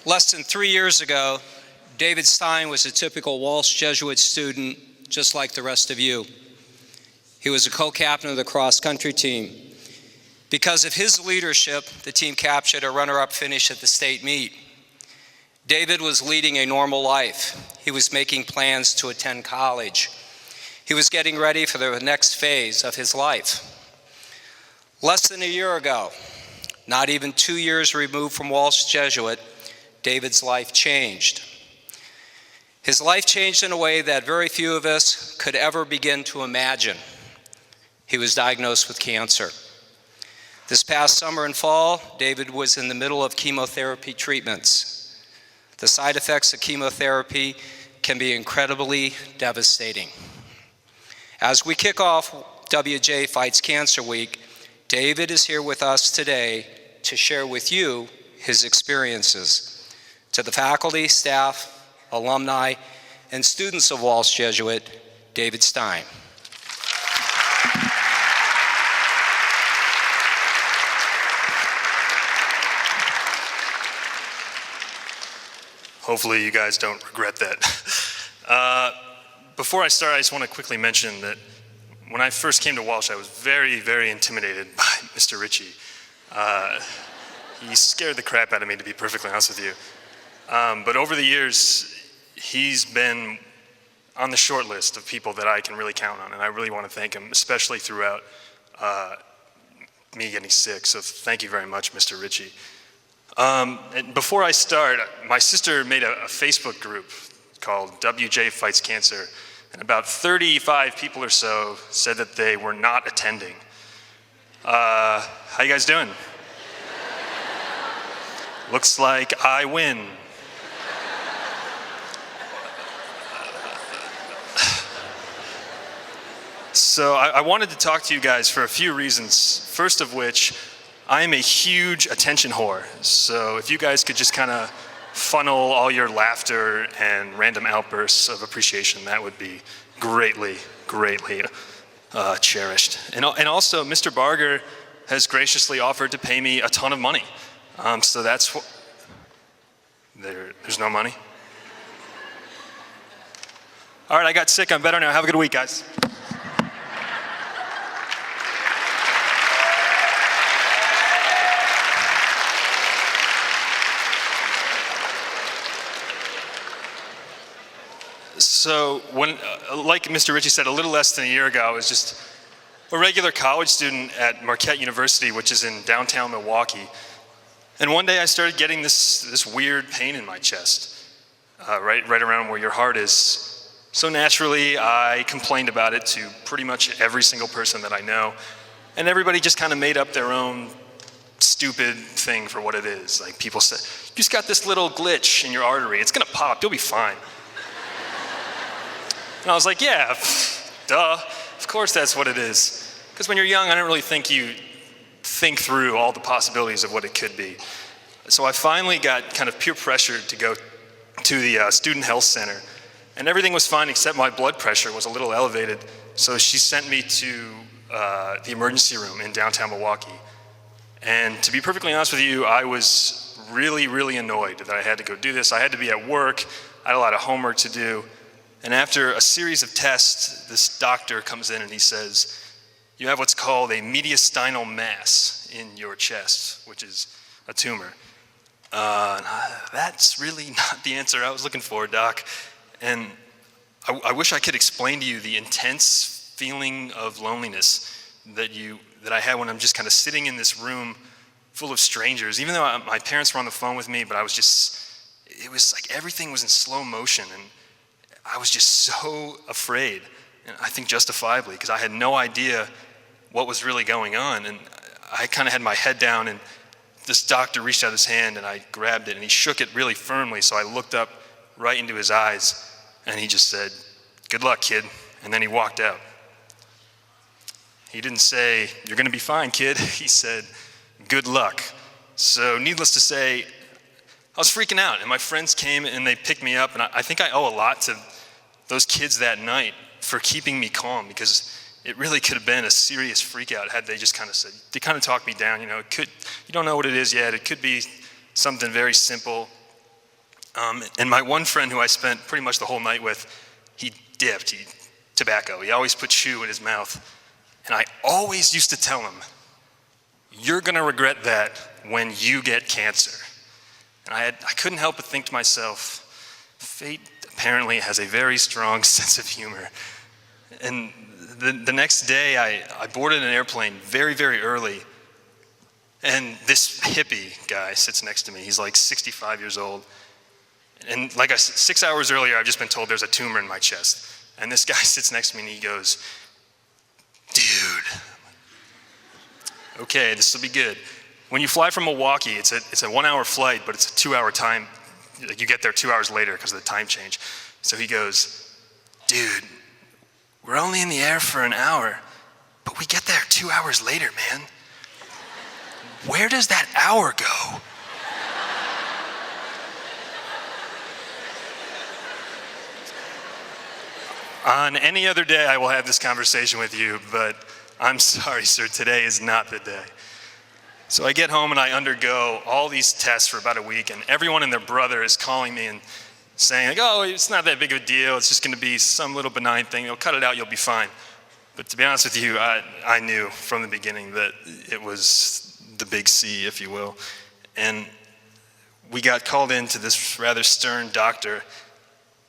Less than 3 years ago, David Stein was a typical Walsh Jesuit student, just like the rest of you. He was a co-captain of the cross-country team. Because of his leadership, the team captured a runner-up finish at the state meet. David was leading a normal life. He was making plans to attend college. He was getting ready for the next phase of his life. Less than a year ago, not even 2 years removed from Walsh Jesuit, David's life changed. His life changed in a way that very few of us could ever begin to imagine. He was diagnosed with cancer. This past summer and fall, David was in the middle of chemotherapy treatments. The side effects of chemotherapy can be incredibly devastating. As we kick off WJ Fights Cancer Week, David is here with us today to share with you his experiences. To the faculty, staff, alumni, and students of Walsh Jesuit, David Stein. Hopefully you guys don't regret that. Before I start, I just want to quickly mention that when I first came to Walsh, I was very, very intimidated by Mr. Ritchie. He scared the crap out of me, to be perfectly honest with you. But over the years, he's been on the short list of people that I can really count on, and I really want to thank him, especially throughout me getting sick. So thank you very much, Mr. Ritchie. And before I start, my sister made a Facebook group called WJ Fights Cancer, and about 35 people or so said that they were not attending. How you guys doing? Looks like I win. So I wanted to talk to you guys for a few reasons. First of which, I am a huge attention whore. So if you guys could just kind of funnel all your laughter and random outbursts of appreciation, that would be greatly, greatly cherished. And also, Mr. Barger has graciously offered to pay me a ton of money. So that's what, there's no money? All right, I got sick, I'm better now. Have a good week, guys. So when, like Mr. Ritchie said, a little less than a year ago, I was just a regular college student at Marquette University, which is in downtown Milwaukee. And one day I started getting this weird pain in my chest, right around where your heart is. So naturally, I complained about it to pretty much every single person that I know. And everybody just kind of made up their own stupid thing for what it is. Like people said, you just got this little glitch in your artery. It's gonna pop, you'll be fine. And I was like, yeah, duh, of course that's what it is. Because when you're young, I don't really think you think through all the possibilities of what it could be. So I finally got kind of peer pressured to go to the student health center. And everything was fine except my blood pressure was a little elevated. So she sent me to the emergency room in downtown Milwaukee. And to be perfectly honest with you, I was really, really annoyed that I had to go do this. I had to be at work, I had a lot of homework to do. And after a series of tests, this doctor comes in and he says, you have what's called a mediastinal mass in your chest, which is a tumor. That's really not the answer I was looking for, Doc. And I wish I could explain to you the intense feeling of loneliness that I had when I'm just kind of sitting in this room full of strangers. Even though my parents were on the phone with me, but it was like everything was in slow motion. And I was just so afraid, and I think justifiably, because I had no idea what was really going on. And I kind of had my head down, and this doctor reached out his hand, and I grabbed it, and he shook it really firmly, so I looked up right into his eyes, and he just said, good luck, kid, and then he walked out. He didn't say, you're gonna be fine, kid. He said, good luck. So needless to say, I was freaking out, and my friends came and they picked me up, and I think I owe a lot to those kids that night for keeping me calm, because it really could have been a serious freak out had they just kind of said, they kind of talked me down, you know, you don't know what it is yet, it could be something very simple, And my one friend who I spent pretty much the whole night with, he dipped, tobacco. He always put chew in his mouth. And I always used to tell him, you're gonna regret that when you get cancer. And I couldn't help but think to myself, fate apparently has a very strong sense of humor. And the next day, I boarded an airplane very, very early, and this hippie guy sits next to me. He's like 65 years old. And like I said, 6 hours earlier, I've just been told there's a tumor in my chest. And this guy sits next to me and he goes, dude, okay, this will be good. When you fly from Milwaukee, it's a 1 hour flight, but it's a 2 hour time. You get there 2 hours later because of the time change. So he goes, dude, we're only in the air for an hour, but we get there 2 hours later, man. Where does that hour go? On any other day, I will have this conversation with you, but I'm sorry, sir, today is not the day. So I get home and I undergo all these tests for about a week, and everyone and their brother is calling me and saying, like, oh, it's not that big of a deal. It's just going to be some little benign thing. They'll cut it out. You'll be fine. But to be honest with you, I knew from the beginning that it was the big C, if you will. And we got called in to this rather stern doctor,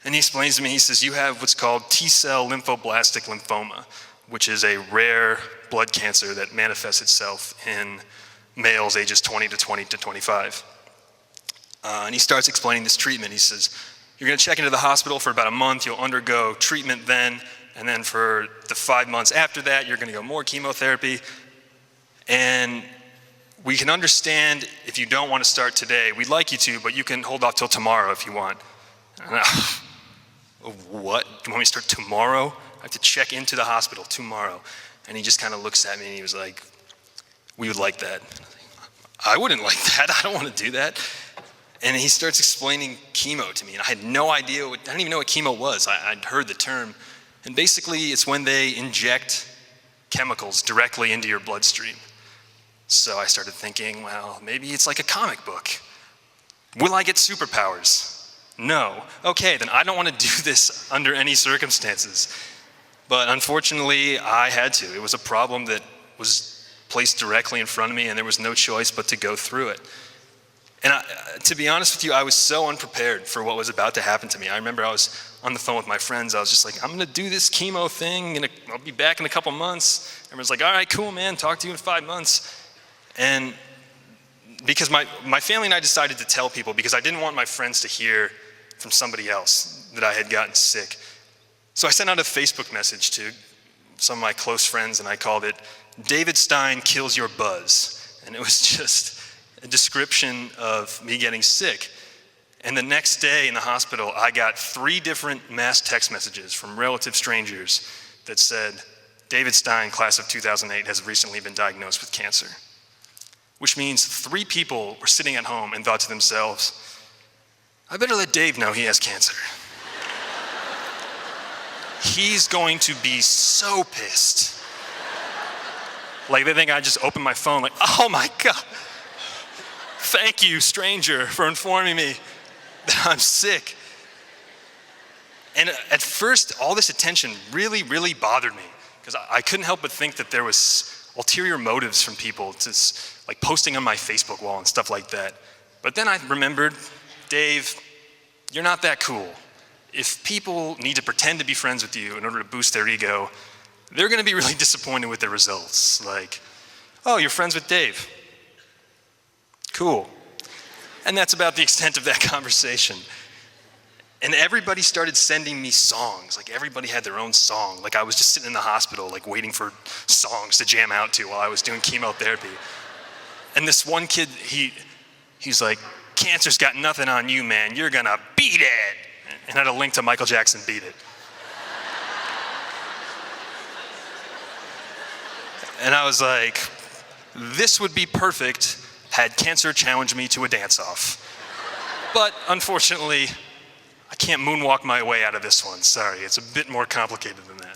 and he explains to me, he says, you have what's called T-cell lymphoblastic lymphoma, which is a rare blood cancer that manifests itself in males ages 20 to 25. And he starts explaining this treatment. He says, you're going to check into the hospital for about a month. You'll undergo treatment then. And then for the 5 months after that, you're going to go more chemotherapy. And we can understand if you don't want to start today. We'd like you to, but you can hold off till tomorrow if you want. What? You want me to start tomorrow? I have to check into the hospital tomorrow. And he just kind of looks at me and he was like, we would like that. I wouldn't like that. I don't want to do that. And he starts explaining chemo to me. And I had no idea, I didn't even know what chemo was. I'd heard the term. And basically, it's when they inject chemicals directly into your bloodstream. So I started thinking, well, maybe it's like a comic book. Will I get superpowers? No. Okay, then I don't want to do this under any circumstances. But unfortunately, I had to. It was a problem that was placed directly in front of me, and there was no choice but to go through it. And to be honest with you, I was so unprepared for what was about to happen to me. I remember I was on the phone with my friends. I was just like, I'm going to do this chemo thing, and I'll be back in a couple months. Everyone's like, all right, cool, man. Talk to you in 5 months. And because my family and I decided to tell people, because I didn't want my friends to hear from somebody else that I had gotten sick. So I sent out a Facebook message to some of my close friends, and I called it, David Stein Kills Your Buzz. And it was just a description of me getting sick. And the next day in the hospital, I got 3 different mass text messages from relative strangers that said, David Stein, class of 2008, has recently been diagnosed with cancer. Which means 3 people were sitting at home and thought to themselves, I better let Dave know he has cancer. He's going to be so pissed. Like they think I just opened my phone like, oh my God. Thank you, stranger, for informing me that I'm sick. And at first, all this attention really, really bothered me because I couldn't help but think that there was ulterior motives from people to like posting on my Facebook wall and stuff like that. But then I remembered, Dave, you're not that cool. If people need to pretend to be friends with you in order to boost their ego, they're gonna be really disappointed with the results. Like, oh, you're friends with Dave. Cool. And that's about the extent of that conversation. And everybody started sending me songs. Like everybody had their own song. Like I was just sitting in the hospital, like waiting for songs to jam out to while I was doing chemotherapy. And this one kid, he's like, cancer's got nothing on you, man. You're gonna beat it. And had a link to Michael Jackson Beat It. And I was like, this would be perfect had cancer challenged me to a dance-off. But unfortunately, I can't moonwalk my way out of this one. Sorry, it's a bit more complicated than that.